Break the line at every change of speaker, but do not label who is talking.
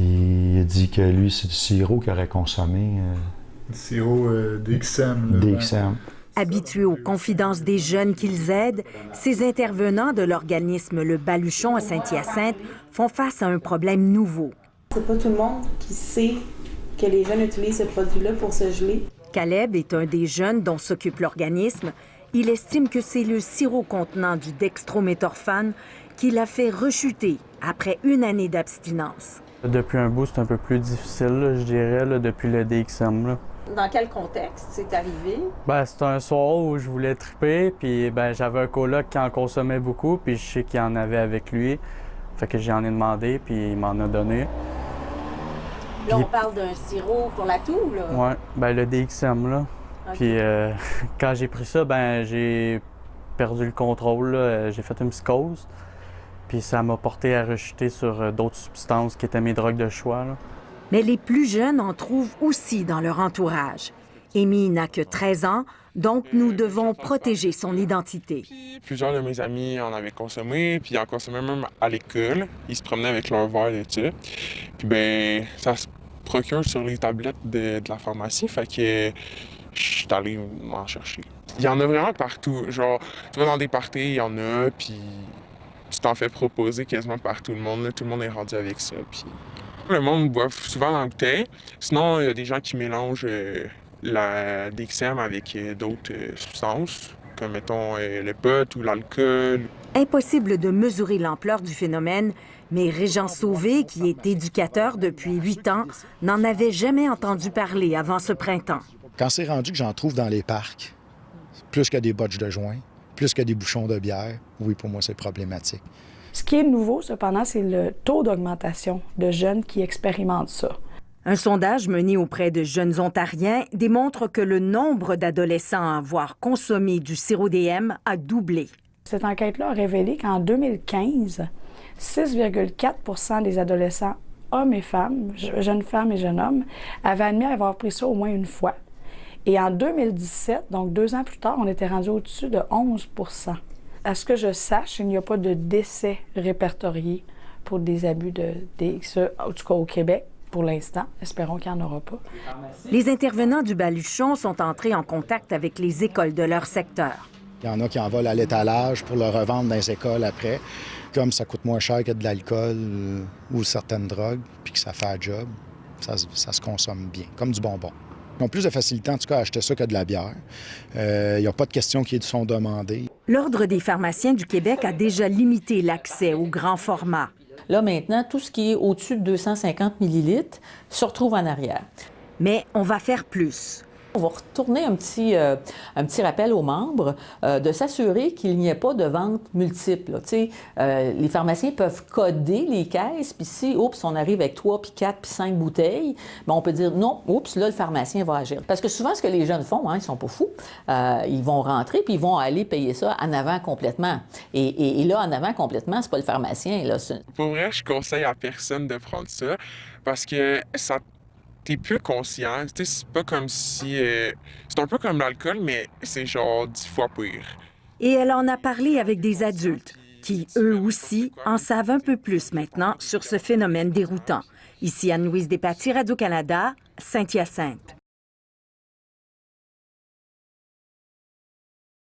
Il a dit que lui, c'est du sirop qu'il aurait consommé.
Le sirop DXM.
DXM.
Habitués aux confidences des jeunes qu'ils aident, ces intervenants de l'organisme Le Baluchon à Saint-Hyacinthe font face à un problème nouveau.
C'est pas tout le monde qui sait que les jeunes utilisent ce produit-là pour se geler.
Caleb est un des jeunes dont s'occupe l'organisme. Il estime que c'est le sirop contenant du dextrométhorphane qui l'a fait rechuter après une année d'abstinence.
Depuis un bout, c'est un peu plus difficile, là, je dirais, là, depuis le DXM. Là.
Dans quel contexte c'est arrivé?
C'était un soir où je voulais triper, puis j'avais un coloc qui en consommait beaucoup, puis je sais qu'il en avait avec lui. Fait que j'en ai demandé, puis il m'en a donné.
Là, on parle d'un sirop pour la toux, là?
Oui, le DXM, là. Okay. Puis quand j'ai pris ça, j'ai perdu le contrôle, là. J'ai fait une psychose. Puis ça m'a porté à rechuter sur d'autres substances qui étaient mes drogues de choix, là.
Mais les plus jeunes en trouvent aussi dans leur entourage. Amy n'a que 13 ans, donc nous devons protéger son identité.
Plusieurs de mes amis en avaient consommé, puis ils en consommaient même à l'école. Ils se promenaient avec leur verre et tout. Puis ça se procure sur les tablettes de la pharmacie, fait que je suis allé m'en chercher. Il y en a vraiment partout. Genre, tu vas dans des parties, il y en a, puis tu t'en fais proposer quasiment par tout le monde. Là. Tout le monde est rendu avec ça. Puis le monde boit souvent dans la bouteille. Sinon, il y a des gens qui mélangent la DXM avec d'autres substances, comme mettons le pot ou l'alcool.
Impossible de mesurer l'ampleur du phénomène, mais Régent Sauvé, qui est éducateur depuis 8 ans, n'en avait jamais entendu parler avant ce printemps.
Quand c'est rendu que j'en trouve dans les parcs, plus que des botches de joint, plus que des bouchons de bière, oui, pour moi, c'est problématique.
Ce qui est nouveau, cependant, c'est le taux d'augmentation de jeunes qui expérimentent ça.
Un sondage mené auprès de jeunes Ontariens démontre que le nombre d'adolescents à avoir consommé du sirop DM a doublé.
Cette enquête-là a révélé qu'en 2015, 6,4 % des adolescents, hommes et femmes, jeunes femmes et jeunes hommes, avaient admis avoir pris ça au moins une fois. Et en 2017, donc 2 ans plus tard, on était rendu au-dessus de 11 %. À ce que je sache, il n'y a pas de décès répertoriés pour des abus de DXE, en tout cas au Québec, pour l'instant. Espérons qu'il n'y en aura pas.
Les intervenants du Baluchon sont entrés en contact avec les écoles de leur secteur.
Il y en a qui en volent à l'étalage pour le revendre dans les écoles après. Comme ça coûte moins cher que de l'alcool ou certaines drogues, puis que ça fait un job, ça se consomme bien, comme du bonbon. Ils ont plus de facilité, en tout cas, à acheter ça que de la bière. Il n'y a pas de questions qui sont demandées.
L'Ordre des pharmaciens du Québec a déjà limité l'accès au grand format.
Là, maintenant, tout ce qui est au-dessus de 250 ml se retrouve en arrière.
Mais on va faire plus.
On va retourner un petit rappel aux membres de s'assurer qu'il n'y ait pas de vente multiple. Les pharmaciens peuvent coder les caisses, puis si, on arrive avec 3, puis 4, puis 5 bouteilles, on peut dire non, là, le pharmacien va agir. Parce que souvent, ce que les jeunes font, ils sont pas fous, ils vont rentrer, puis ils vont aller payer ça en avant complètement. Et là, en avant complètement, c'est pas le pharmacien. Là,
Pour vrai, je conseille à personne de prendre ça, parce que ça t'es plus conscient. C'est pas comme si... c'est un peu comme l'alcool, mais c'est genre 10 fois pire.
Et elle en a parlé avec des adultes qui, eux aussi, en savent un peu plus maintenant sur ce phénomène déroutant. Ici Anne-Louise Despatie, Radio-Canada, Saint-Hyacinthe.